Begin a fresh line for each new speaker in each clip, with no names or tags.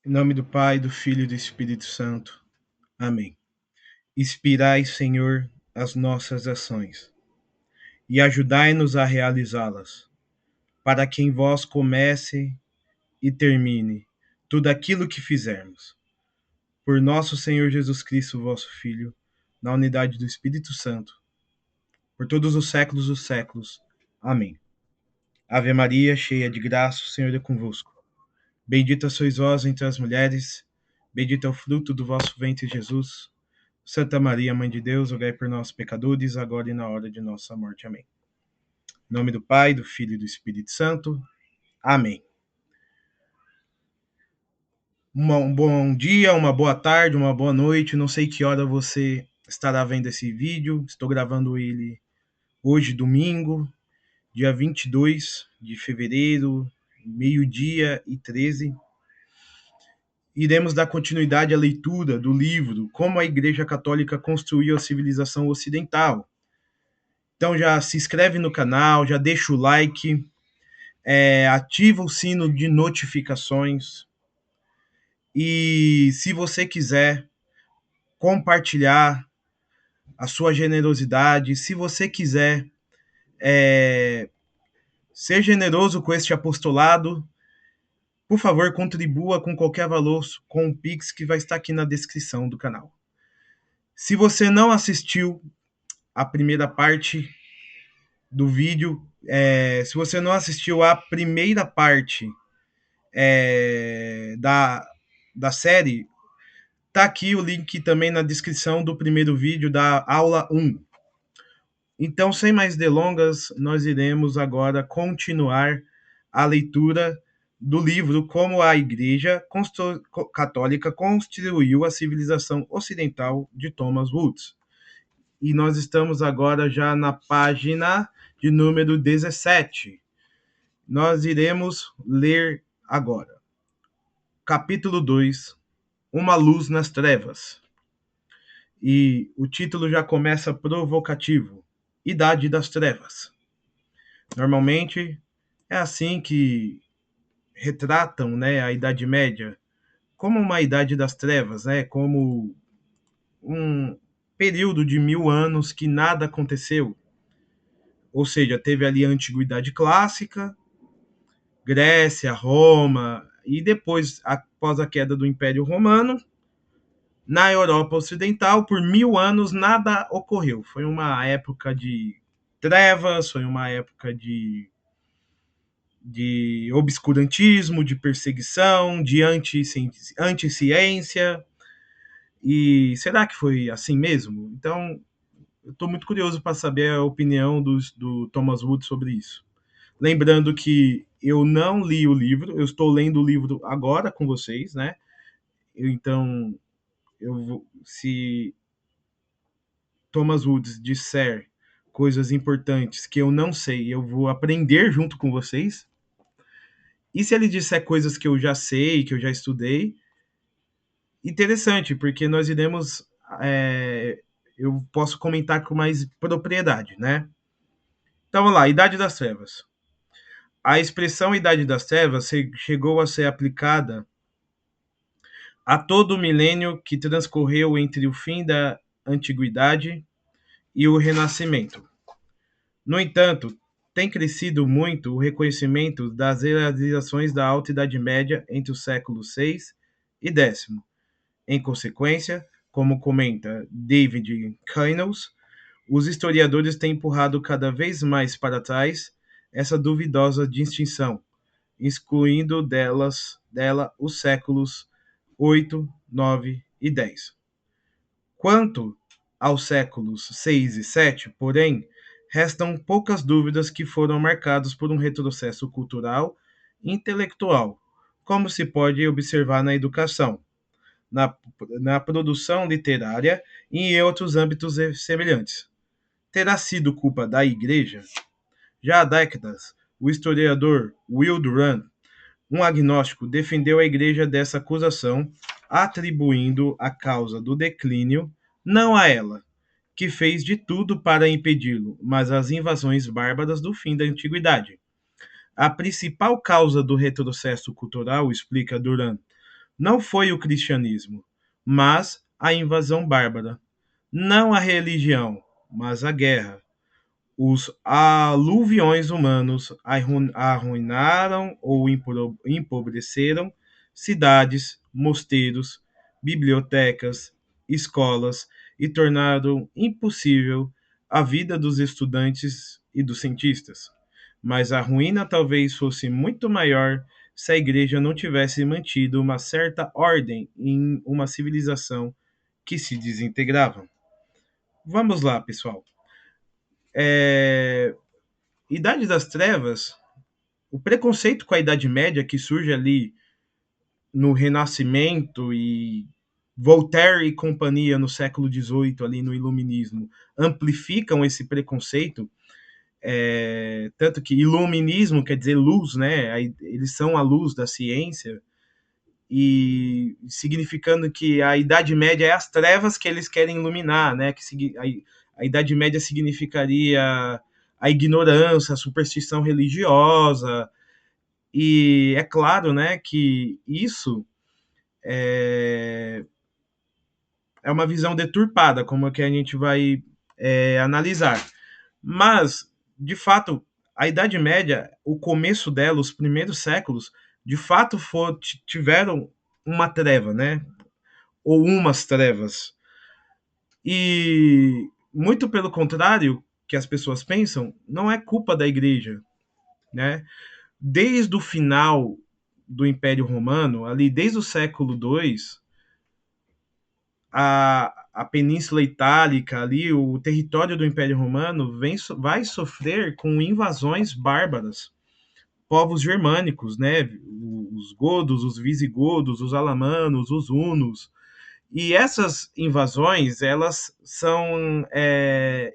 Em nome do Pai, do Filho e do Espírito Santo. Amém. Inspirai, Senhor, as nossas ações e ajudai-nos a realizá-las, para que em vós comece e termine tudo aquilo que fizermos. Por nosso Senhor Jesus Cristo, vosso Filho, na unidade do Espírito Santo, por todos os séculos dos séculos. Amém. Ave Maria, cheia de graça, o Senhor é convosco. Bendita sois vós entre as mulheres, bendito é o fruto do vosso ventre, Jesus. Santa Maria, Mãe de Deus, rogai por nós, pecadores, agora e na hora de nossa morte. Amém. Em nome do Pai, do Filho e do Espírito Santo. Amém. Um bom dia, uma boa tarde, uma boa noite. Não sei que hora você estará vendo esse vídeo. Estou gravando ele hoje, domingo, dia 22 de fevereiro, meio-dia e 13. Iremos dar continuidade à leitura do livro Como a Igreja Católica Construiu a Civilização Ocidental. Então já se inscreve no canal, já deixa o like, ativa o sino de notificações e se você quiser compartilhar a sua generosidade, se você quiser ser generoso com este apostolado, por favor, contribua com qualquer valor com o Pix que vai estar aqui na descrição do canal. Se você não assistiu a primeira parte do vídeo, se você não assistiu a primeira parte da série, tá aqui o link também na descrição do primeiro vídeo da aula 1. Então, sem mais delongas, nós iremos agora continuar a leitura do livro Como a Igreja Católica Construiu a Civilização Ocidental, de Thomas Woods. E nós estamos agora já na página de número 17. Nós iremos ler agora. Capítulo 2, Uma Luz nas Trevas. E o título já começa provocativo. Idade das Trevas. Normalmente é assim que retratam, né, a Idade Média como uma Idade das Trevas, né, como um período de 1000 anos que nada aconteceu. Ou seja, teve ali a Antiguidade Clássica, Grécia, Roma, e depois, após a queda do Império Romano, na Europa Ocidental, por 1000 anos, nada ocorreu. Foi uma época de trevas, foi uma época de obscurantismo, de perseguição, de anti-ciência. E será que foi assim mesmo? Então, eu estou muito curioso para saber a opinião do Thomas Woods sobre isso. Lembrando que eu não li o livro, eu estou lendo o livro agora com vocês, né? Então, se Thomas Woods disser coisas importantes que eu não sei, eu vou aprender junto com vocês. E se ele disser coisas que eu já sei, que eu já estudei, interessante, porque nós iremos... eu posso comentar com mais propriedade, né? Então, vamos lá, Idade das Trevas. A expressão Idade das Trevas chegou a ser aplicada a todo o milênio que transcorreu entre o fim da Antiguidade e o Renascimento. No entanto, tem crescido muito o reconhecimento das realizações da Alta Idade Média entre os séculos VI e X. Em consequência, como comenta David Keynes, os historiadores têm empurrado cada vez mais para trás essa duvidosa distinção, excluindo dela os séculos 8, 9 e 10. Quanto aos séculos 6 e 7, porém, restam poucas dúvidas que foram marcados por um retrocesso cultural e intelectual, como se pode observar na educação, na produção literária e em outros âmbitos semelhantes. Terá sido culpa da Igreja? Já há décadas, o historiador Will Durant, um agnóstico, defendeu a Igreja dessa acusação, atribuindo a causa do declínio não a ela, que fez de tudo para impedi-lo, mas às invasões bárbaras do fim da Antiguidade. A principal causa do retrocesso cultural, explica Durant, Não foi o cristianismo, mas a invasão bárbara. Não a religião, mas a guerra. Os aluviões humanos arruinaram ou empobreceram cidades, mosteiros, bibliotecas, escolas e tornaram impossível a vida dos estudantes e dos cientistas. Mas a ruína talvez fosse muito maior se a igreja não tivesse mantido uma certa ordem em uma civilização que se desintegrava. Vamos lá, pessoal. É, Idade das Trevas, o preconceito com a Idade Média que surge ali no Renascimento e Voltaire e companhia no século XVIII, ali no Iluminismo, amplificam esse preconceito, tanto que iluminismo quer dizer luz, né? Eles são a luz da ciência, e significando que a Idade Média é as trevas que eles querem iluminar, né? A Idade Média significaria a ignorância, a superstição religiosa, e é claro, né, que isso é uma visão deturpada, como é que a gente vai analisar. Mas, de fato, a Idade Média, o começo dela, os primeiros séculos, de fato tiveram uma treva, né? Ou umas trevas. E muito pelo contrário que as pessoas pensam, não é culpa da igreja, né? Desde o final do Império Romano, ali desde o século II, a Península Itálica, ali o território do Império Romano vai sofrer com invasões bárbaras, povos germânicos, né? Os godos, os visigodos, os alamanos, os hunos. E essas invasões, elas são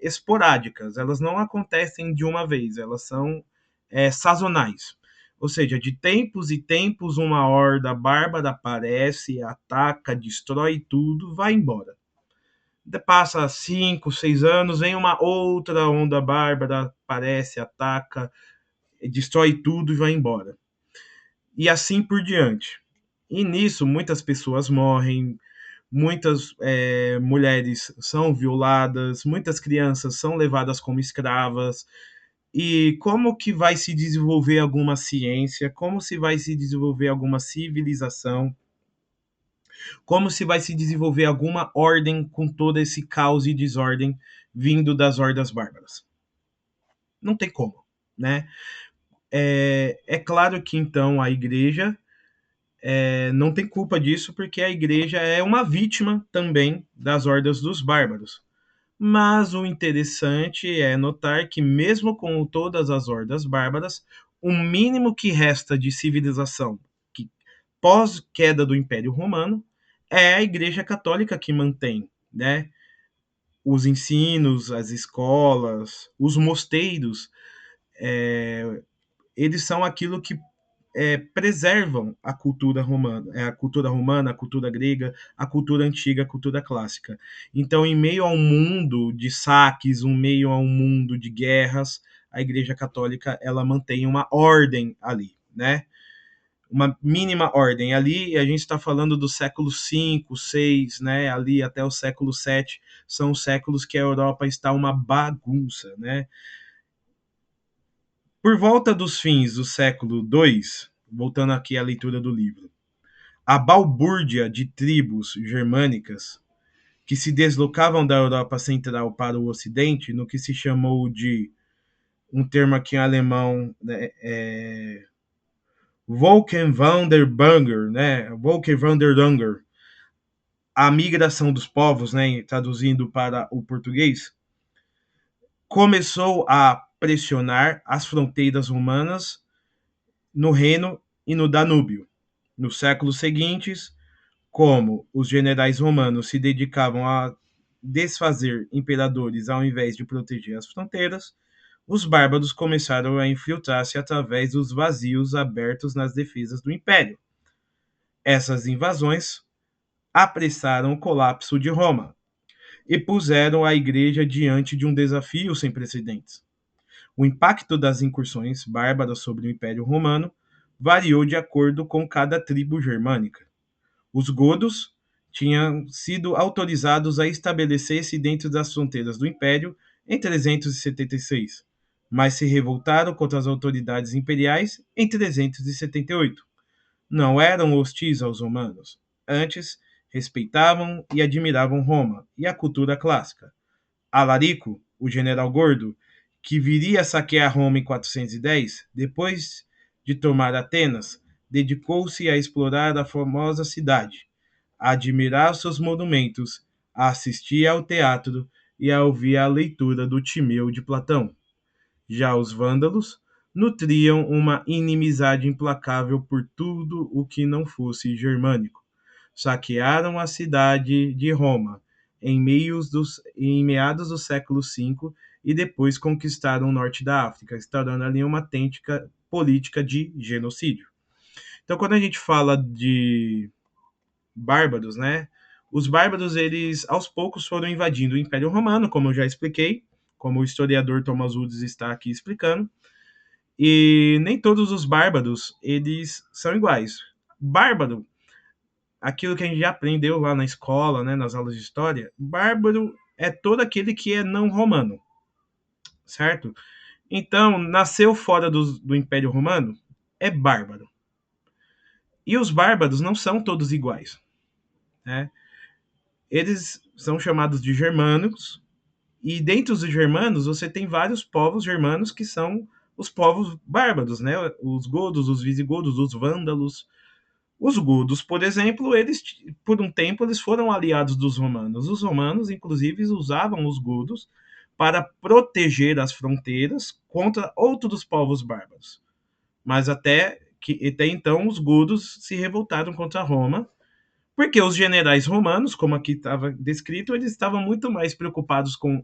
esporádicas, elas não acontecem de uma vez, elas são sazonais. Ou seja, de tempos e tempos, uma horda bárbara aparece, ataca, destrói tudo, vai embora. Passa 5, 6 anos, vem uma outra onda bárbara, aparece, ataca, destrói tudo e vai embora. E assim por diante. E nisso, muitas pessoas morrem, muitas mulheres são violadas, muitas crianças são levadas como escravas. E como que vai se desenvolver alguma ciência, como se vai se desenvolver alguma civilização, como se vai se desenvolver alguma ordem com todo esse caos e desordem vindo das hordas bárbaras? Não tem como, né? É claro que então a igreja não tem culpa disso, porque a igreja é uma vítima também das hordas dos bárbaros. Mas o interessante é notar que, mesmo com todas as hordas bárbaras, o mínimo que resta de civilização que, pós queda do Império Romano é a Igreja Católica que mantém, né? Os ensinos, as escolas, os mosteiros, eles são aquilo que preservam a cultura romana, a cultura grega, a cultura antiga, a cultura clássica. Então, em meio a um mundo de saques, um meio a um mundo de guerras, a Igreja Católica ela mantém uma ordem ali, né? Uma mínima ordem. Ali a gente está falando do século V, VI, né? Ali até o século VII são os séculos que a Europa está uma bagunça, né? Por volta dos fins do século II, voltando aqui à leitura do livro, a balbúrdia de tribos germânicas que se deslocavam da Europa Central para o Ocidente, no que se chamou de um termo aqui em alemão, né, Volkenwanderbanger, né, Volkenwanderlanger, a migração dos povos, né, traduzindo para o português, começou a pressionar as fronteiras romanas no Reno e no Danúbio. Nos séculos seguintes, como os generais romanos se dedicavam a desfazer imperadores ao invés de proteger as fronteiras, os bárbaros começaram a infiltrar-se através dos vazios abertos nas defesas do império. Essas invasões apressaram o colapso de Roma e puseram a igreja diante de um desafio sem precedentes. O impacto das incursões bárbaras sobre o Império Romano variou de acordo com cada tribo germânica. Os godos tinham sido autorizados a estabelecer-se dentro das fronteiras do Império em 376, mas se revoltaram contra as autoridades imperiais em 378. Não eram hostis aos romanos. Antes, respeitavam e admiravam Roma e a cultura clássica. Alarico, o general gordo, que viria a saquear Roma em 410, depois de tomar Atenas, dedicou-se a explorar a famosa cidade, a admirar seus monumentos, a assistir ao teatro e a ouvir a leitura do Timeu de Platão. Já os vândalos nutriam uma inimizade implacável por tudo o que não fosse germânico. Saquearam a cidade de Roma em meados do século V e depois conquistaram o norte da África, instaurando ali uma autêntica política de genocídio. Então, quando a gente fala de bárbaros, né? Os bárbaros, eles aos poucos foram invadindo o Império Romano, como eu já expliquei, como o historiador Thomas Woods está aqui explicando. E nem todos os bárbaros, eles são iguais. Bárbaro, aquilo que a gente já aprendeu lá na escola, né, nas aulas de história, bárbaro é todo aquele que é não romano, certo? Então, nasceu fora do Império Romano, é bárbaro. E os bárbaros não são todos iguais, né? Eles são chamados de germânicos, e dentre os germanos você tem vários povos germanos que são os povos bárbaros, né? Os godos, os visigodos, os vândalos. Os godos, por exemplo, eles por um tempo eles foram aliados dos romanos. Os romanos, inclusive, usavam os godos para proteger as fronteiras contra outros povos bárbaros. Mas até então os godos se revoltaram contra Roma, porque os generais romanos, como aqui estava descrito, eles estavam muito mais preocupados com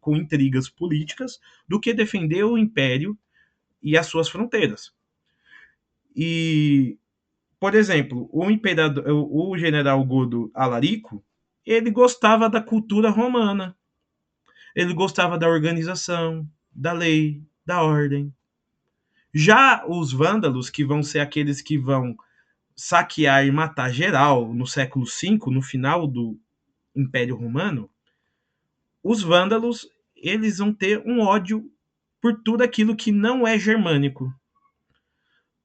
intrigas políticas do que defender o império e as suas fronteiras. E, por exemplo, o general Godo Alarico, ele gostava da cultura romana, ele gostava da organização, da lei, da ordem. Já os vândalos, que vão ser aqueles que vão saquear e matar geral no século V, no final do Império Romano, os vândalos, eles vão ter um ódio por tudo aquilo que não é germânico.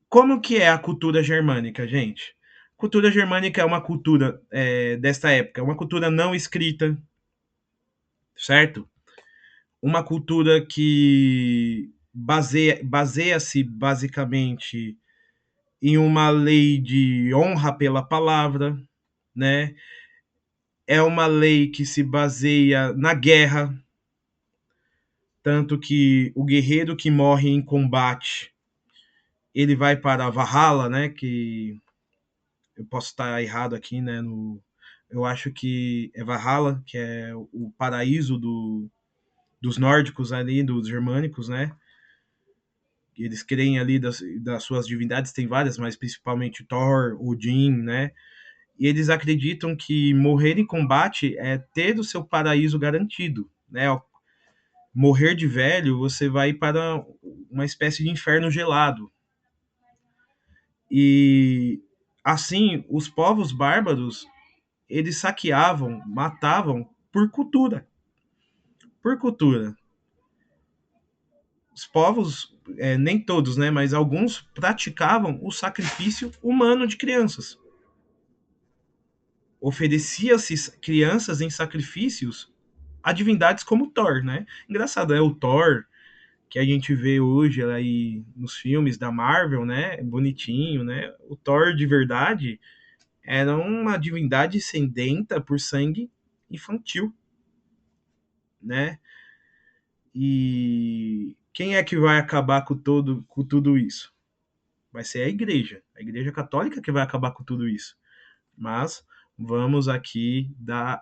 Como que é a cultura germânica, gente? Cultura germânica é uma cultura desta época, uma cultura não escrita, certo? Uma cultura que baseia-se basicamente em uma lei de honra pela palavra, né? É uma lei que se baseia na guerra, tanto que o guerreiro que morre em combate, ele vai para Valhalla, né? Que eu posso estar errado aqui, né? Eu acho que é Valhalla, que é o paraíso dos nórdicos ali, dos germânicos, né? Eles creem ali das suas divindades, tem várias, mas principalmente Thor, Odin, né? E eles acreditam que morrer em combate é ter o seu paraíso garantido, né? Ao morrer de velho, você vai para uma espécie de inferno gelado. E assim, os povos bárbaros, eles saqueavam, matavam por cultura. Por cultura. Os povos, nem todos, né, mas alguns praticavam o sacrifício humano de crianças. Oferecia-se crianças em sacrifícios a divindades como Thor, né? Engraçado, é o Thor que a gente vê hoje aí nos filmes da Marvel, né? Bonitinho, né? O Thor de verdade era uma divindade sedenta por sangue infantil, né? E quem é que vai acabar com tudo isso? Vai ser a Igreja Católica que vai acabar com tudo isso. Mas vamos aqui dar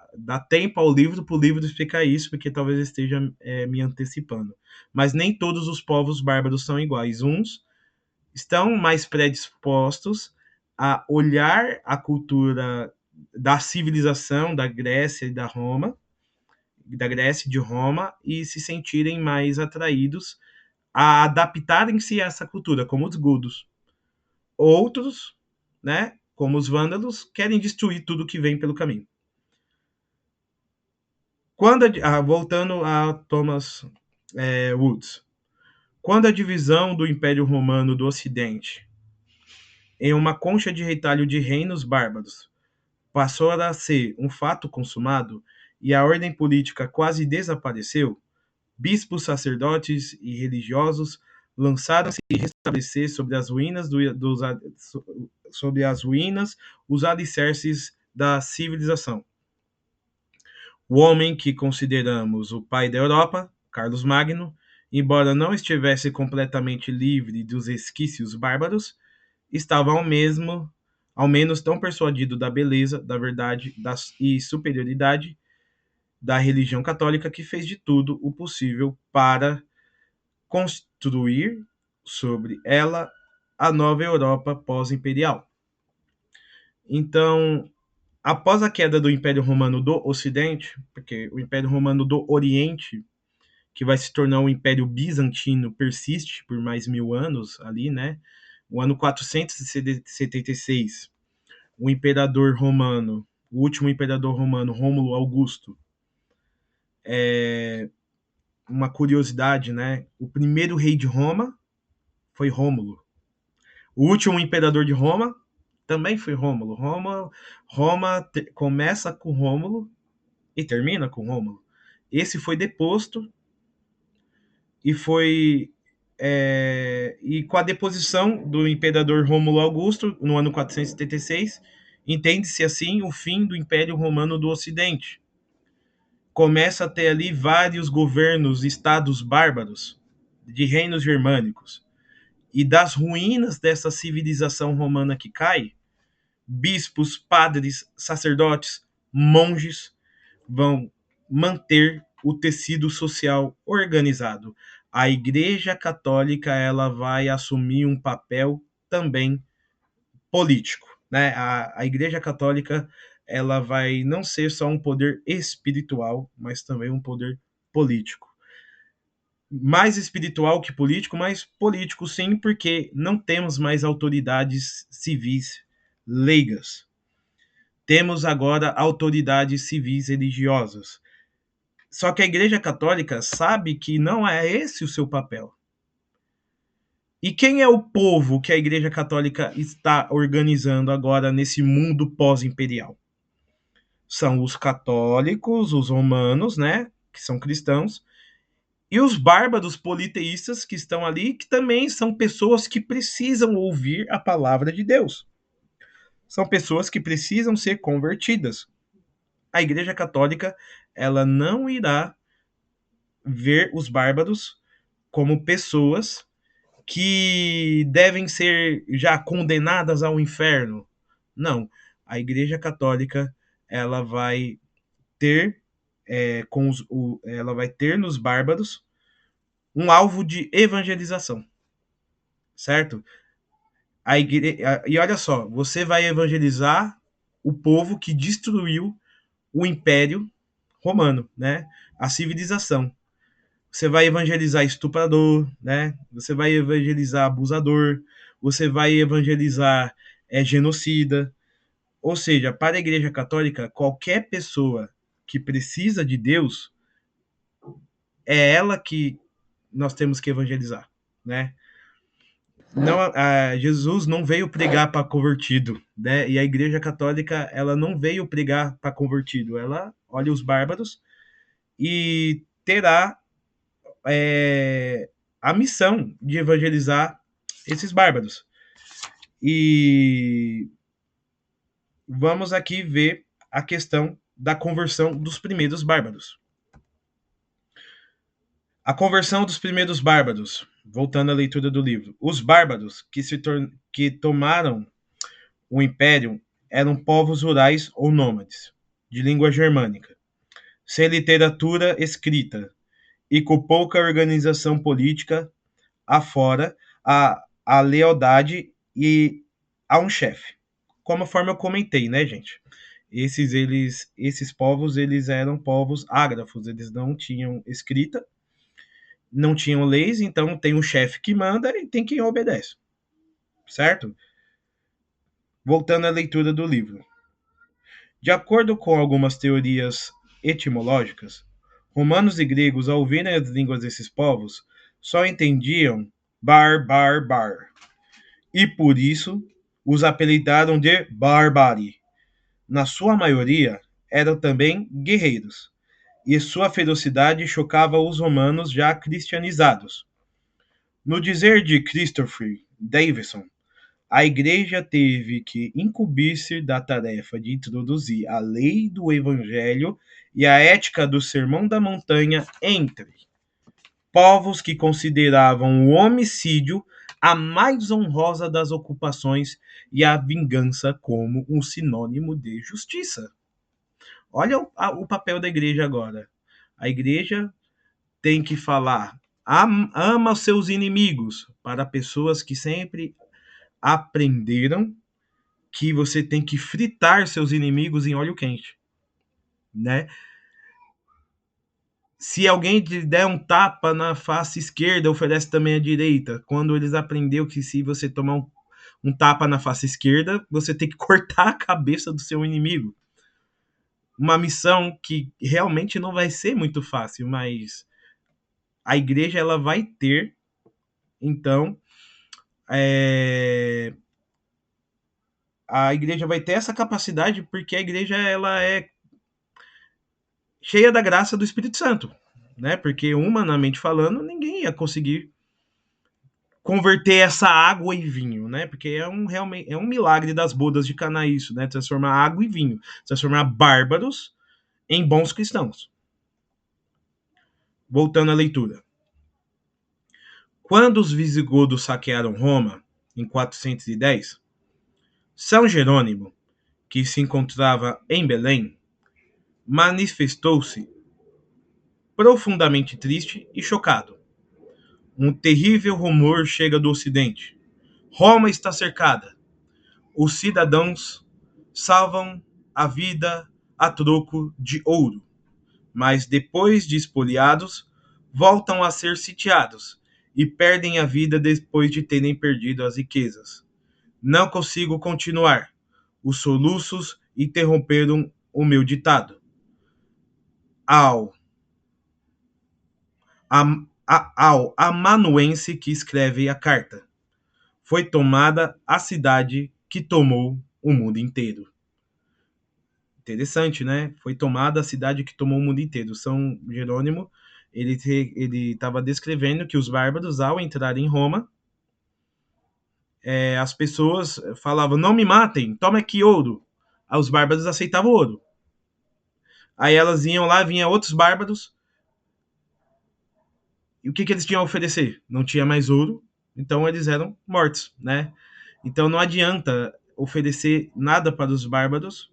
tempo ao livro para o livro explicar isso, porque talvez eu esteja me antecipando. Mas nem todos os povos bárbaros são iguais. Uns estão mais predispostos a olhar a cultura da civilização da Grécia e da Grécia e de Roma, e se sentirem mais atraídos a adaptarem-se a essa cultura, como os godos. Outros, né, como os vândalos, querem destruir tudo que vem pelo caminho. Voltando a Thomas Woods, quando a divisão do Império Romano do Ocidente em uma concha de retalho de reinos bárbaros passou a ser um fato consumado e a ordem política quase desapareceu, bispos, sacerdotes e religiosos lançaram-se a restabelecer sobre as ruínas os alicerces da civilização. O homem que consideramos o pai da Europa, Carlos Magno, embora não estivesse completamente livre dos resquícios bárbaros, estava ao menos tão persuadido da beleza, da verdade e superioridade da religião católica que fez de tudo o possível para construir sobre ela a nova Europa pós-imperial. Então, após a queda do Império Romano do Ocidente, porque o Império Romano do Oriente, que vai se tornar o Império Bizantino, persiste por mais 1000 anos ali, né? O ano 476, o imperador romano, o último imperador romano, Rômulo Augusto, uma curiosidade, né? O primeiro rei de Roma foi Rômulo. O último imperador de Roma também foi Rômulo. Roma começa com Rômulo e termina com Rômulo. Esse foi deposto e foi e com a deposição do imperador Rômulo Augusto no ano 476, entende-se assim o fim do Império Romano do Ocidente. Começa a ter ali vários governos, estados bárbaros de reinos germânicos. E das ruínas dessa civilização romana que cai, bispos, padres, sacerdotes, monges vão manter o tecido social organizado. A Igreja Católica ela vai assumir um papel também político, né? A Igreja Católica ela vai não ser só um poder espiritual, mas também um poder político. Mais espiritual que político, mas político sim, porque não temos mais autoridades civis leigas. Temos agora autoridades civis religiosas. Só que a Igreja Católica sabe que não é esse o seu papel. E quem é o povo que a Igreja Católica está organizando agora nesse mundo pós-imperial? São os católicos, os romanos, né, que são cristãos, e os bárbaros politeístas que estão ali, que também são pessoas que precisam ouvir a palavra de Deus. São pessoas que precisam ser convertidas. A Igreja Católica, ela não irá ver os bárbaros como pessoas que devem ser já condenadas ao inferno. Não. A Igreja Católica, ela vai ter ela vai ter nos bárbaros um alvo de evangelização, certo? E olha só, você vai evangelizar o povo que destruiu o Império Romano, né? A civilização. Você vai evangelizar estuprador, né? Você vai evangelizar abusador, você vai evangelizar genocida. Ou seja, para a Igreja Católica, qualquer pessoa que precisa de Deus é ela que nós temos que evangelizar, né? Não, Jesus não veio pregar para convertido, né? E a Igreja Católica ela não veio pregar para convertido. Ela olha os bárbaros e terá a missão de evangelizar esses bárbaros. E vamos aqui ver a questão da conversão dos primeiros bárbaros. A conversão dos primeiros bárbaros. Voltando à leitura do livro. Os bárbaros que tomaram o império eram povos rurais ou nômades, de língua germânica, sem literatura escrita e com pouca organização política afora a lealdade e a um chefe. Como forma eu comentei, né, gente? Esses povos, eles eram povos ágrafos, eles não tinham escrita, não tinham leis, então tem um chefe que manda e tem quem obedece, certo? Voltando à leitura do livro. De acordo com algumas teorias etimológicas, romanos e gregos, ao ouvirem as línguas desses povos, só entendiam bar, e por isso os apelidaram de barbari. Na sua maioria, eram também guerreiros, e sua ferocidade chocava os romanos já cristianizados. No dizer de Christopher Davison, a Igreja teve que incumbir-se da tarefa de introduzir a lei do Evangelho e a ética do Sermão da Montanha entre povos que consideravam o homicídio a mais honrosa das ocupações e a vingança como um sinônimo de justiça. Olha o papel da igreja agora. A igreja tem que falar, ama os seus inimigos, para pessoas que sempre aprenderam que você tem que fritar seus inimigos em óleo quente, né? Se alguém te der um tapa na face esquerda, oferece também a direita. Quando eles aprenderam que se você tomar um tapa na face esquerda, você tem que cortar a cabeça do seu inimigo. Uma missão que realmente não vai ser muito fácil, mas a igreja ela vai ter, então, a igreja vai ter essa capacidade porque a igreja ela é cheia da graça do Espírito Santo, né? Porque humanamente falando, ninguém ia conseguir converter essa água em vinho, né? Porque realmente é um milagre das bodas de Caná isso, né? Transformar água em vinho, transformar bárbaros em bons cristãos. Voltando à leitura. Quando os visigodos saquearam Roma em 410, São Jerônimo, que se encontrava em Belém, manifestou-se profundamente triste e chocado. Um terrível rumor chega do Ocidente. Roma está cercada. Os cidadãos salvam a vida a troco de ouro, mas depois de espoliados, voltam a ser sitiados e perdem a vida depois de terem perdido as riquezas. Não consigo continuar. Os soluços interromperam o meu ditado. Ao ao amanuense que escreve a carta. Foi tomada a cidade que tomou o mundo inteiro. Interessante, né? Foi tomada a cidade que tomou o mundo inteiro. São Jerônimo, ele estava descrevendo que os bárbaros, ao entrar em Roma, as pessoas falavam, não me matem, toma aqui ouro. Aí os bárbaros aceitavam ouro. Aí elas iam lá, vinha outros bárbaros, e o que eles tinham a oferecer? Não tinha mais ouro, então eles eram mortos, né? Então não adianta oferecer nada para os bárbaros,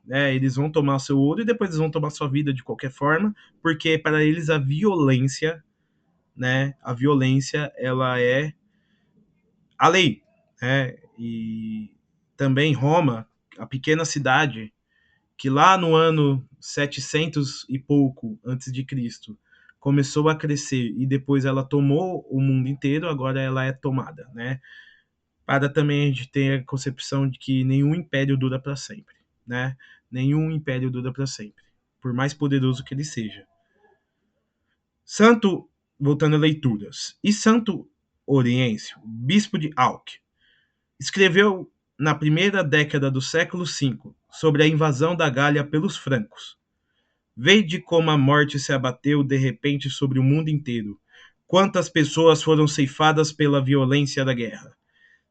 né? Eles vão tomar o seu ouro e depois eles vão tomar sua vida de qualquer forma, porque para eles a violência, né? A violência ela é a lei, né? E também Roma, a pequena cidade que lá no ano 700 e pouco antes de Cristo começou a crescer e depois ela tomou o mundo inteiro, agora ela é tomada, né? Para também a gente ter a concepção de que nenhum império dura para sempre, né? Nenhum império dura para sempre, por mais poderoso que ele seja. Santo, voltando a leituras, e Santo Oriêncio, bispo de Alck, escreveu na primeira década do século V sobre a invasão da Gália pelos francos. Vede como a morte se abateu de repente sobre o mundo inteiro. Quantas pessoas foram ceifadas pela violência da guerra.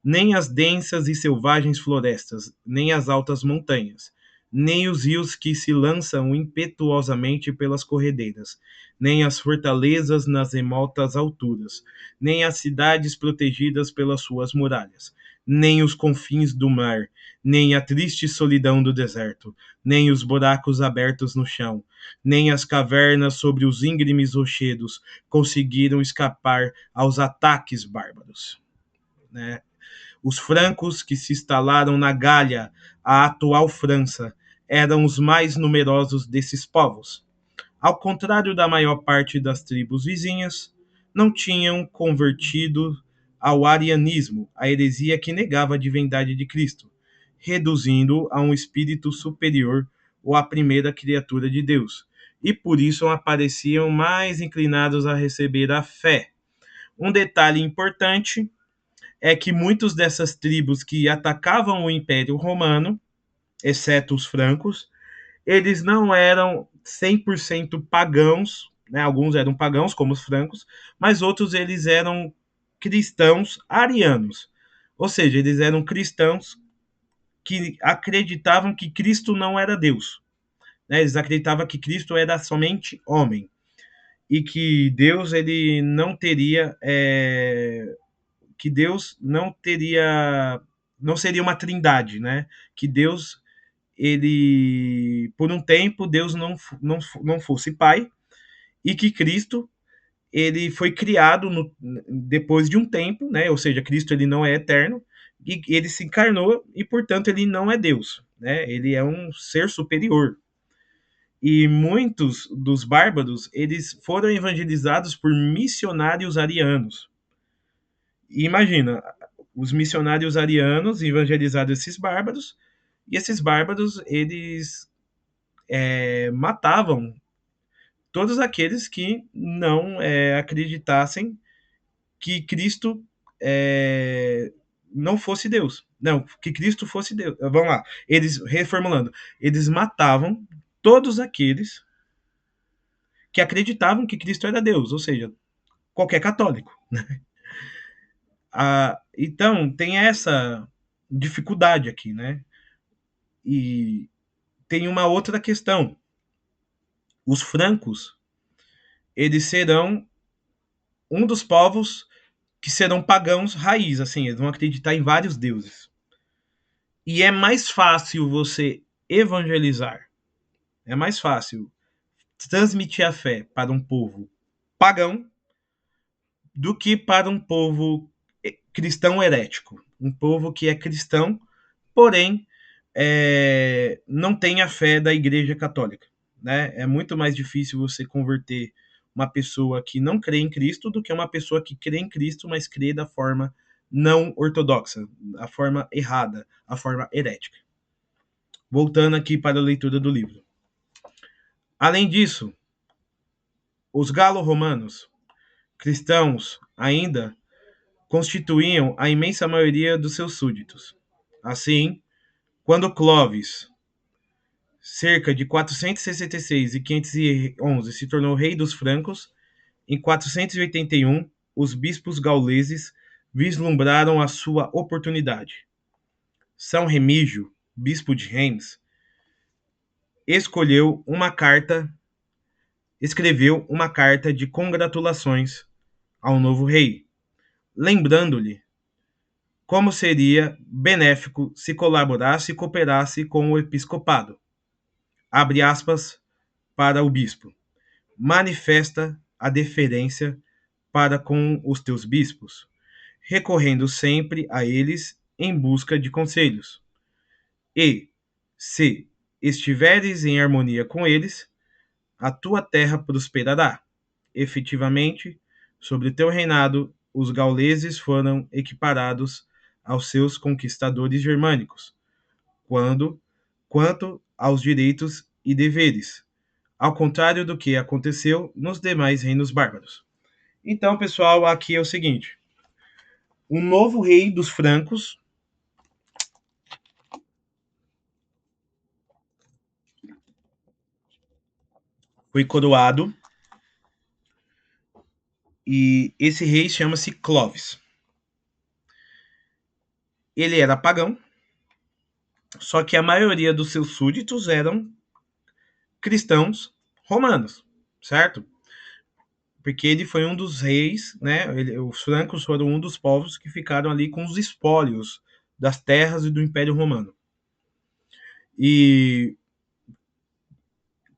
Nem as densas e selvagens florestas, nem as altas montanhas, nem os rios que se lançam impetuosamente pelas corredeiras, nem as fortalezas nas remotas alturas, nem as cidades protegidas pelas suas muralhas, nem os confins do mar, nem a triste solidão do deserto, nem os buracos abertos no chão, nem as cavernas sobre os íngremes rochedos conseguiram escapar aos ataques bárbaros, né? Os francos que se instalaram na Gália, a atual França, eram os mais numerosos desses povos. Ao contrário da maior parte das tribos vizinhas, não tinham convertido ao arianismo, a heresia que negava a divindade de Cristo. reduzindo a um espírito superior ou a primeira criatura de Deus. E por isso apareciam mais inclinados a receber a fé. Um detalhe importante é que muitos dessas tribos que atacavam o Império Romano, exceto os francos, eles não eram 100% pagãos, né? Alguns eram pagãos, como os francos, mas outros eles eram cristãos arianos. Ou seja, eles eram cristãos que acreditavam que Cristo não era Deus. Né? Eles acreditavam que Cristo era somente homem e que Deus ele não teria que Deus não seria uma trindade, né? Que Deus ele por um tempo Deus não fosse pai e que Cristo ele foi criado depois de um tempo, né? Ou seja, Cristo ele não é eterno e ele se encarnou e portanto ele não é Deus, né? Ele é um ser superior. E muitos dos bárbaros eles foram evangelizados por missionários arianos. E imagina, os missionários arianos evangelizaram esses bárbaros e esses bárbaros eles matavam todos aqueles que não acreditassem que Cristo não fosse Deus. Não, que Cristo fosse Deus. Vamos lá. Eles, reformulando, eles matavam todos aqueles que acreditavam que Cristo era Deus, ou seja, qualquer católico. Então, tem essa dificuldade aqui, né? E tem uma outra questão. Os francos, eles serão um dos povos que serão pagãos raiz, assim, eles vão acreditar em vários deuses. E é mais fácil você evangelizar, é mais fácil transmitir a fé para um povo pagão do que para um povo cristão herético. Um povo que é cristão, porém não tem a fé da Igreja Católica. Né? É muito mais difícil você converter uma pessoa que não crê em Cristo do que uma pessoa que crê em Cristo, mas crê da forma não ortodoxa, a forma errada, a forma herética. Voltando aqui para a leitura do livro. Além disso, os galo-romanos, cristãos ainda, constituíam a imensa maioria dos seus súditos. Assim, quando Clovis, cerca de 466 e 511, se tornou rei dos francos, em 481, os bispos gauleses vislumbraram a sua oportunidade. São Remígio, bispo de Reims, escreveu uma carta de congratulações ao novo rei, lembrando-lhe como seria benéfico se colaborasse e cooperasse com o episcopado. Abre aspas para o bispo. Manifesta a deferência para com os teus bispos, recorrendo sempre a eles em busca de conselhos. E, se estiveres em harmonia com eles, a tua terra prosperará. Efetivamente, sobre o teu reinado, os gauleses foram equiparados aos seus conquistadores germânicos, quanto aos direitos e deveres, ao contrário do que aconteceu nos demais reinos bárbaros. Então, pessoal, aqui é o seguinte: o novo rei dos francos foi coroado e esse rei chama-se Clovis. Ele era pagão, só que a maioria dos seus súditos eram cristãos romanos, certo? Porque ele foi um dos reis, né? Os francos foram um dos povos que ficaram ali com os espólios das terras e do Império Romano. E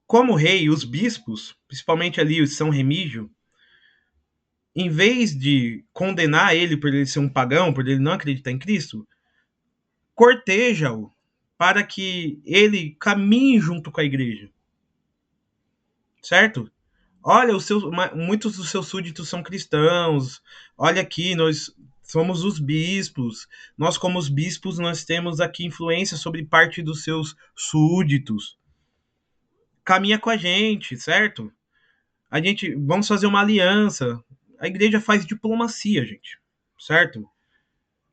como rei, os bispos, principalmente ali o São Remígio, em vez de condenar ele por ele ser um pagão, por ele não acreditar em Cristo, corteja-o para que ele caminhe junto com a igreja. Certo? Olha, muitos dos seus súditos são cristãos. Olha aqui, nós somos os bispos. Nós, como os bispos, nós temos aqui influência sobre parte dos seus súditos. Caminha com a gente, certo? A gente, vamos fazer uma aliança. A igreja faz diplomacia, gente, certo?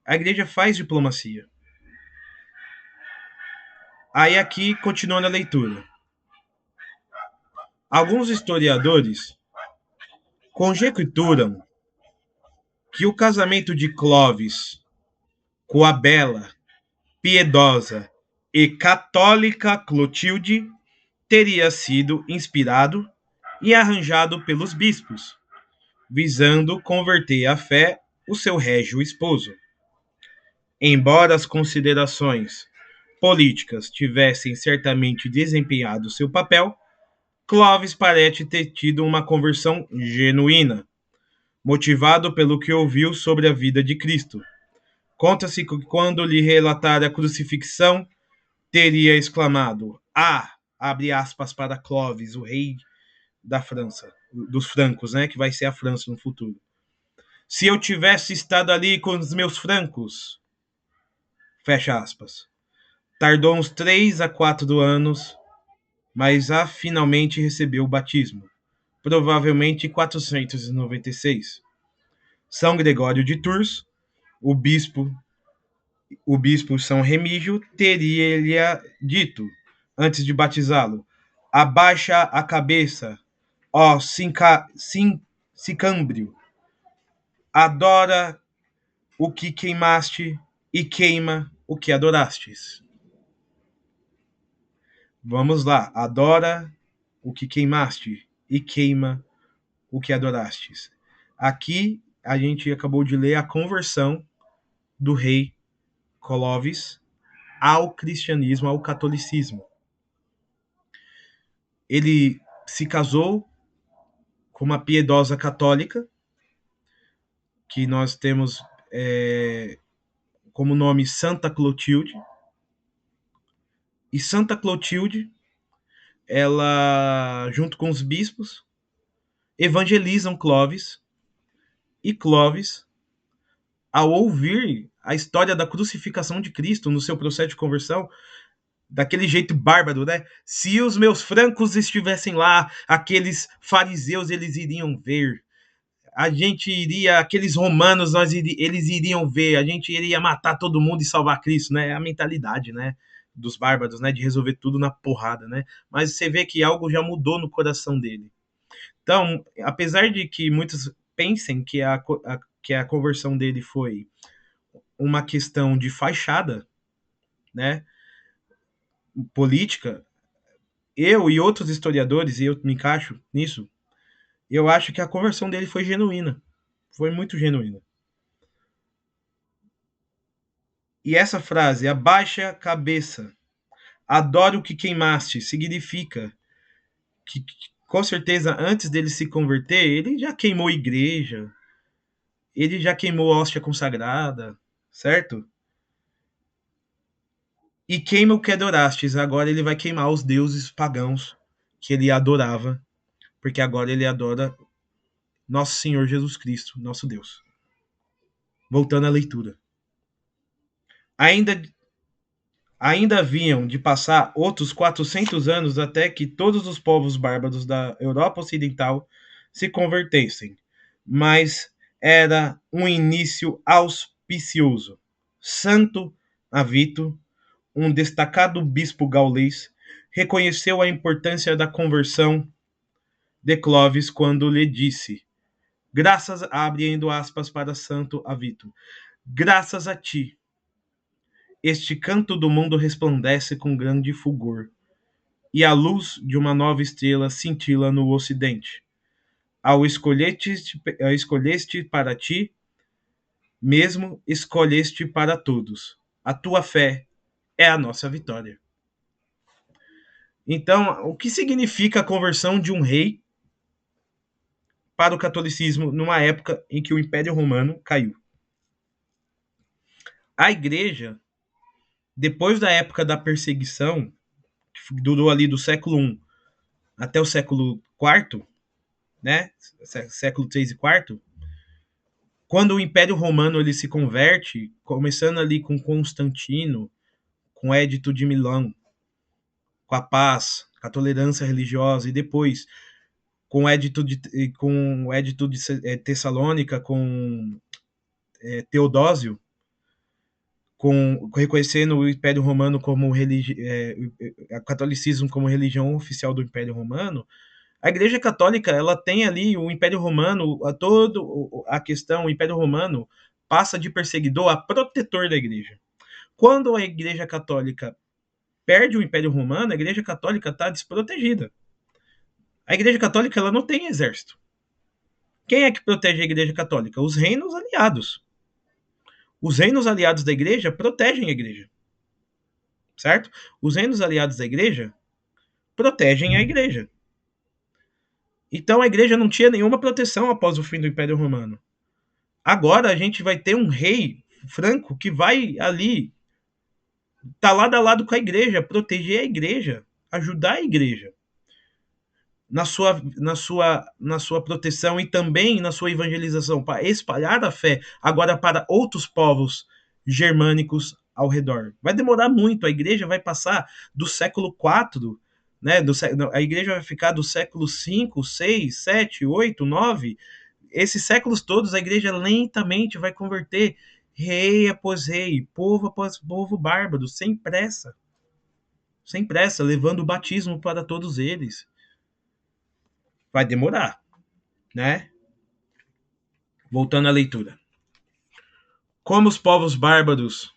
A igreja faz diplomacia. Aí aqui, continuando a leitura. Alguns historiadores conjecturam que o casamento de Clovis com a bela, piedosa e católica Clotilde teria sido inspirado e arranjado pelos bispos, visando converter à fé o seu régio esposo. Embora as considerações políticas tivessem certamente desempenhado seu papel, Clovis parece ter tido uma conversão genuína, motivado pelo que ouviu sobre a vida de Cristo. Conta-se que quando lhe relatara a crucifixão, teria exclamado: "Ah!", abre aspas para Clovis, o rei da França, dos francos, né, que vai ser a França no futuro. "Se eu tivesse estado ali com os meus francos", fecha aspas. Tardou uns 3 a 4 anos, mas finalmente recebeu o batismo, provavelmente em 496. São Gregório de Tours, o bispo, o bispo São Remígio, teria dito, antes de batizá-lo: "Abaixa a cabeça, ó Sicâmbrio, adora o que queimaste e queima o que adorastes." Vamos lá. Adora o que queimaste e queima o que adorastes. Aqui a gente acabou de ler a conversão do rei Clovis ao cristianismo, ao catolicismo. Ele se casou com uma piedosa católica, que nós temos como nome Santa Clotilde. E Santa Clotilde, ela, junto com os bispos, evangelizam Clovis. E Clovis, ao ouvir a história da crucificação de Cristo no seu processo de conversão, daquele jeito bárbaro, né? "Se os meus francos estivessem lá, aqueles fariseus, eles iriam ver. A gente iria, aqueles romanos, eles iriam ver. A gente iria matar todo mundo e salvar Cristo", né? É a mentalidade, né, dos bárbaros, né, de resolver tudo na porrada, né? Mas você vê que algo já mudou no coração dele. Então, apesar de que muitos pensem que que a conversão dele foi uma questão de fachada, né, política, eu e outros historiadores, e eu me encaixo nisso, eu acho que a conversão dele foi genuína. Foi muito genuína. E essa frase, "abaixa a cabeça, adore o que queimaste", significa que, com certeza, antes dele se converter, ele já queimou igreja, ele já queimou hóstia consagrada, certo? E queima o que adorastes. Agora ele vai queimar os deuses pagãos que ele adorava, porque agora ele adora nosso Senhor Jesus Cristo, nosso Deus. Voltando à leitura. Ainda, ainda haviam de passar outros 400 anos até que todos os povos bárbaros da Europa Ocidental se convertessem, mas era um início auspicioso. Santo Avito, um destacado bispo gaulês, reconheceu a importância da conversão de Clovis quando lhe disse: "Graças", abrindo aspas para Santo Avito, "graças a ti, este canto do mundo resplandece com grande fulgor, e a luz de uma nova estrela cintila no ocidente. Escolheste para ti mesmo, escolheste para todos. A tua fé é a nossa vitória." Então, o que significa a conversão de um rei para o catolicismo numa época em que o Império Romano caiu? A igreja, depois da época da perseguição, que durou ali do século I até o século IV, né? Século III e IV, Quando o Império Romano ele se converte, começando ali com Constantino, com o Édito de Milão, com a paz, com a tolerância religiosa, e depois com o Édito de Tessalônica, com Teodósio, reconhecendo o Império Romano como o catolicismo como religião oficial do Império Romano. A Igreja Católica ela tem ali o Império Romano, a questão, o Império Romano passa de perseguidor a protetor da Igreja. Quando a Igreja Católica perde o Império Romano, a Igreja Católica está desprotegida. A Igreja Católica ela não tem exército. Quem é que protege a Igreja Católica? Os reinos aliados. Os reinos aliados da Igreja protegem a Igreja, certo? Os reinos aliados da Igreja protegem a Igreja. Então a Igreja não tinha nenhuma proteção após o fim do Império Romano. Agora a gente vai ter um rei Franco que vai ali, tá lado a lado com a Igreja, proteger a Igreja, ajudar a Igreja na sua proteção e também na sua evangelização, para espalhar a fé agora para outros povos germânicos ao redor. Vai demorar muito, a igreja vai passar do século IV, né, a igreja vai ficar do século V, VI, VII, VIII, IX, esses séculos todos a igreja lentamente vai converter rei após rei, povo após povo bárbaro, sem pressa, levando o batismo para todos eles. Vai demorar, né? Voltando à leitura. Como os povos bárbaros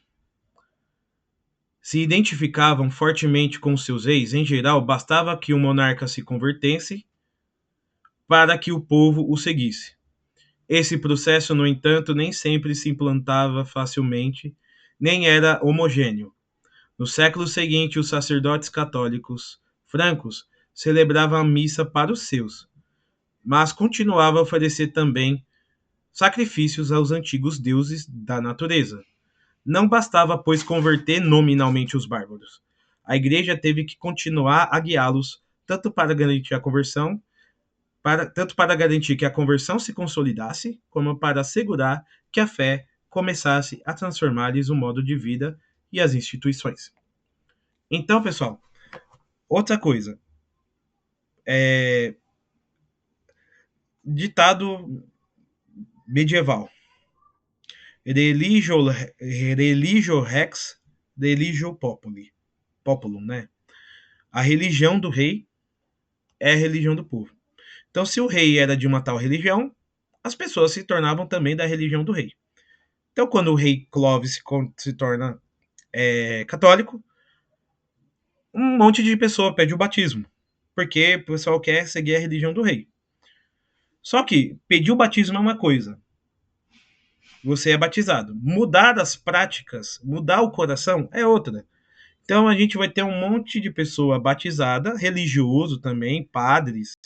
se identificavam fortemente com seus reis, em geral, bastava que o monarca se convertesse para que o povo o seguisse. Esse processo, no entanto, nem sempre se implantava facilmente, nem era homogêneo. No século seguinte, os sacerdotes católicos francos celebravam a missa para os seus, mas continuavam a oferecer também sacrifícios aos antigos deuses da natureza. Não bastava, pois, converter nominalmente os bárbaros. A igreja teve que continuar a guiá-los, tanto para garantir a conversão, tanto para garantir que a conversão se consolidasse, como para assegurar que a fé começasse a transformar-lhes o modo de vida e as instituições. Então, pessoal, outra coisa. Ditado medieval. Religio rex, religio populi. Populum, né? A religião do rei é a religião do povo. Então, se o rei era de uma tal religião, as pessoas se tornavam também da religião do rei. Então, quando o rei Clovis se torna católico, um monte de pessoa pede o batismo, porque o pessoal quer seguir a religião do rei. Só que pedir o batismo é uma coisa, você é batizado. Mudar as práticas, mudar o coração é outra. Então a gente vai ter um monte de pessoa batizada, religioso também, padres,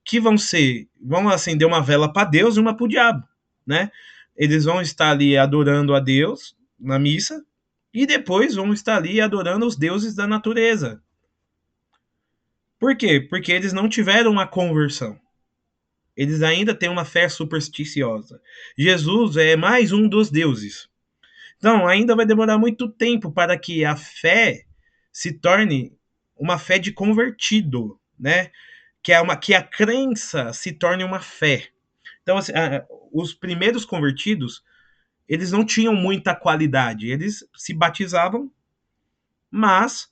que vão acender uma vela para Deus e uma para o diabo, né? Eles vão estar ali adorando a Deus na missa e depois vão estar ali adorando os deuses da natureza. Por quê? Porque eles não tiveram a conversão. Eles ainda têm uma fé supersticiosa. Jesus é mais um dos deuses. Então, ainda vai demorar muito tempo para que a fé se torne uma fé de convertido, né? Que a crença se torne uma fé. Então, assim, os primeiros convertidos, eles não tinham muita qualidade. Eles se batizavam, mas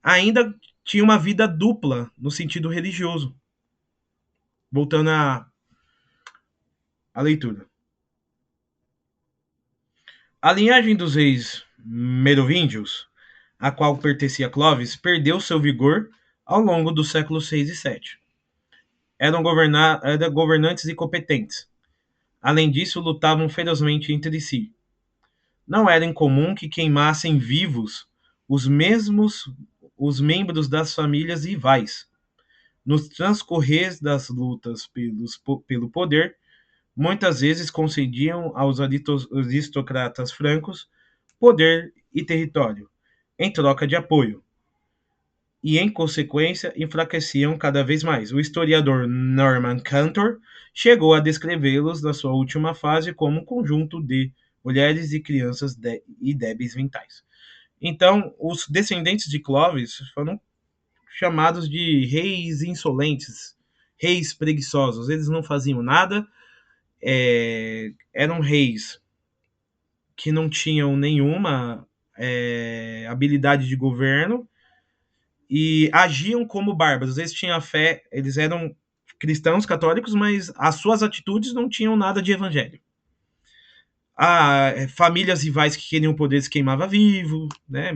ainda tinham uma vida dupla no sentido religioso. Voltando à leitura. A linhagem dos reis merovíngios, a qual pertencia Clovis, perdeu seu vigor ao longo dos séculos 6 e 7. Eram governantes incompetentes. Além disso, lutavam ferozmente entre si. Não era incomum que queimassem vivos os membros das famílias rivais. No transcorrer das lutas pelo poder, muitas vezes concediam aos aristocratas francos poder e território, em troca de apoio. e, em consequência, enfraqueciam cada vez mais. O historiador Norman Cantor chegou a descrevê-los na sua última fase como um conjunto de mulheres e crianças e débeis mentais. Então, os descendentes de Clovis foram chamados de reis insolentes, reis preguiçosos. Eles não faziam nada, eram reis que não tinham nenhuma habilidade de governo e agiam como bárbaros. Eles tinham fé, eles eram cristãos católicos, mas as suas atitudes não tinham nada de evangelho. Famílias rivais que queriam poder se queimava vivo, né?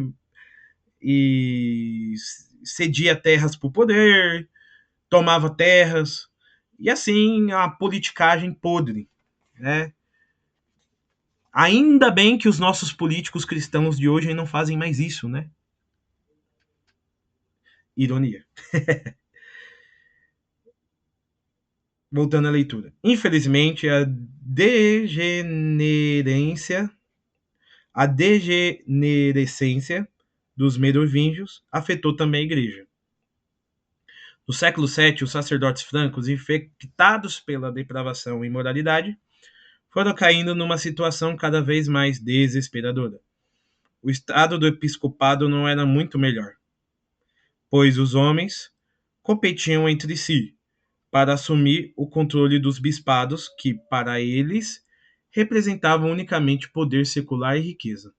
E cedia terras por poder, tomava terras, e assim a politicagem podre, né? Ainda bem que os nossos políticos cristãos de hoje não fazem mais isso, né? Ironia. Voltando à leitura. Infelizmente, a degenerescência dos merovingios afetou também a igreja. No século VII, os sacerdotes francos, infectados pela depravação e imoralidade, foram caindo numa situação cada vez mais desesperadora. O estado do episcopado não era muito melhor, pois os homens competiam entre si para assumir o controle dos bispados que, para eles, representavam unicamente poder secular e riqueza.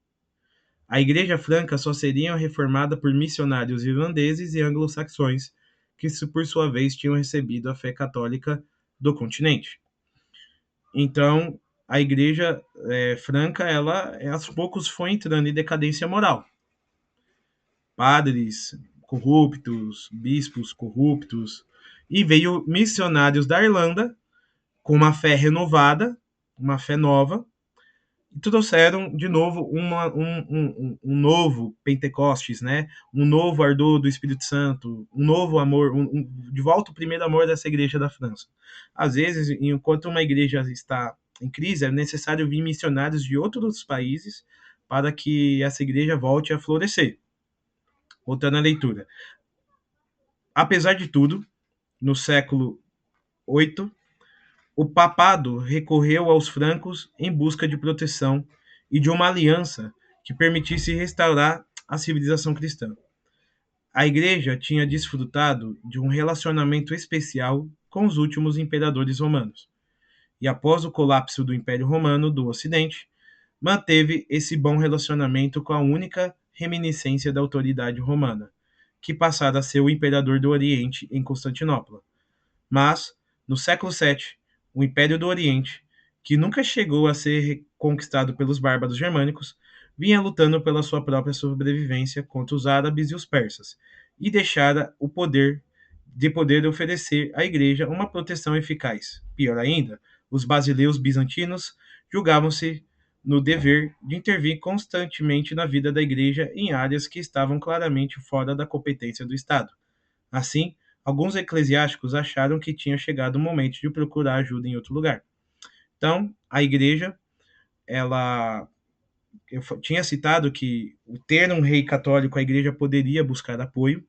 A Igreja Franca só seria reformada por missionários irlandeses e anglo-saxões, que por sua vez tinham recebido a fé católica do continente. Então, a Igreja Franca, ela aos poucos foi entrando em decadência moral. Padres corruptos, bispos corruptos, e veio missionários da Irlanda com uma fé renovada, uma fé nova, e trouxeram de novo um novo Pentecostes, né? Um novo ardor do Espírito Santo, um novo amor, de volta o primeiro amor dessa igreja da França. Às vezes, enquanto uma igreja está em crise, é necessário vir missionários de outros países para que essa igreja volte a florescer. Voltando à leitura. Apesar de tudo, no século VIII, o papado recorreu aos francos em busca de proteção e de uma aliança que permitisse restaurar a civilização cristã. A igreja tinha desfrutado de um relacionamento especial com os últimos imperadores romanos, e após o colapso do Império Romano do Ocidente, manteve esse bom relacionamento com a única reminiscência da autoridade romana, que passara a ser o imperador do Oriente em Constantinopla. Mas, no século VII, o Império do Oriente, que nunca chegou a ser conquistado pelos bárbaros germânicos, vinha lutando pela sua própria sobrevivência contra os árabes e os persas, e deixara o poder de poder oferecer à igreja uma proteção eficaz. Pior ainda, os basileus bizantinos julgavam-se no dever de intervir constantemente na vida da igreja em áreas que estavam claramente fora da competência do Estado. Assim, alguns eclesiásticos acharam que tinha chegado o momento de procurar ajuda em outro lugar. Então, a igreja, eu tinha citado que, ter um rei católico, a igreja poderia buscar apoio,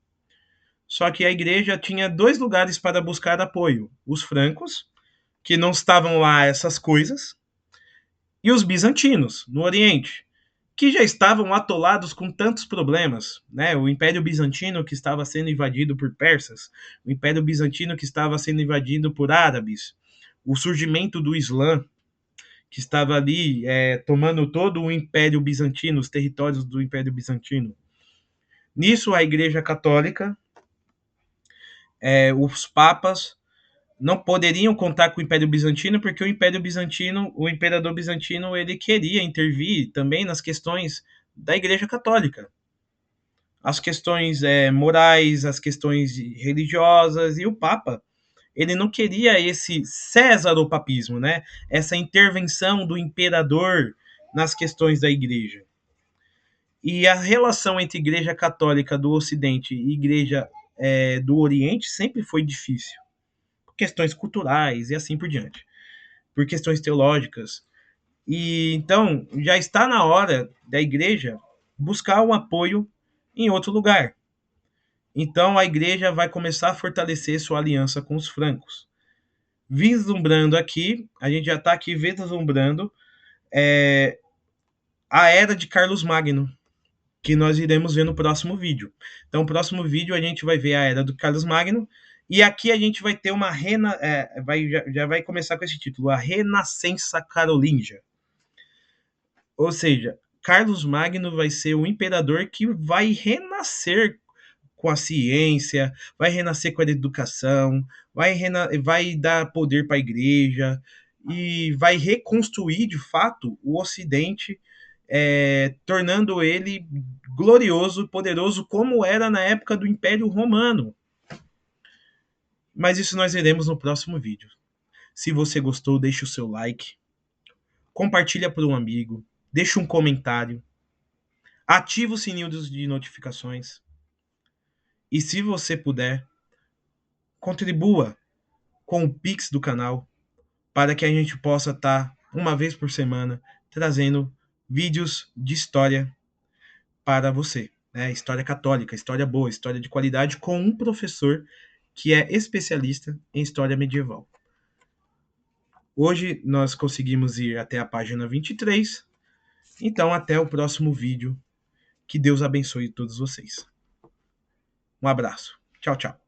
só que a igreja tinha dois lugares para buscar apoio: os francos, que não estavam lá essas coisas, e os bizantinos, no Oriente, que já estavam atolados com tantos problemas, né? O Império Bizantino, que estava sendo invadido por persas, o Império Bizantino, que estava sendo invadido por árabes, o surgimento do Islã, que estava ali tomando todo o Império Bizantino, os territórios do Império Bizantino. Nisso, a Igreja Católica, os papas não poderiam contar com o Império Bizantino, porque o Império Bizantino, o imperador bizantino, ele queria intervir também nas questões da Igreja Católica. As questões morais, as questões religiosas, e o Papa, ele não queria esse césaropapismo, né? Essa intervenção do imperador nas questões da Igreja. E a relação entre Igreja Católica do Ocidente e Igreja do Oriente sempre foi difícil, por questões culturais e assim por diante, por questões teológicas. E então já está na hora da Igreja buscar um apoio em outro lugar. Então a igreja vai começar a fortalecer sua aliança com os francos. Vislumbrando aqui, a gente já está aqui vislumbrando a era de Carlos Magno, que nós iremos ver no próximo vídeo. Então, no próximo vídeo a gente vai ver a era do Carlos Magno, e aqui a gente vai ter uma já vai começar com esse título, a Renascença Carolíngia. Ou seja, Carlos Magno vai ser o imperador que vai renascer com a ciência, vai renascer com a educação, vai dar poder para a igreja e vai reconstruir de fato o Ocidente, tornando ele glorioso e poderoso como era na época do Império Romano. Mas isso nós veremos no próximo vídeo. Se você gostou, deixe o seu like, compartilha para um amigo, deixe um comentário, ativa o sininho de notificações e, se você puder, contribua com o Pix do canal para que a gente possa estar, uma vez por semana, trazendo vídeos de história para você. História católica, história boa, história de qualidade, com um professor que é especialista em história medieval. Hoje nós conseguimos ir até a página 23. Então, até o próximo vídeo. Que Deus abençoe todos vocês. Um abraço. Tchau, tchau.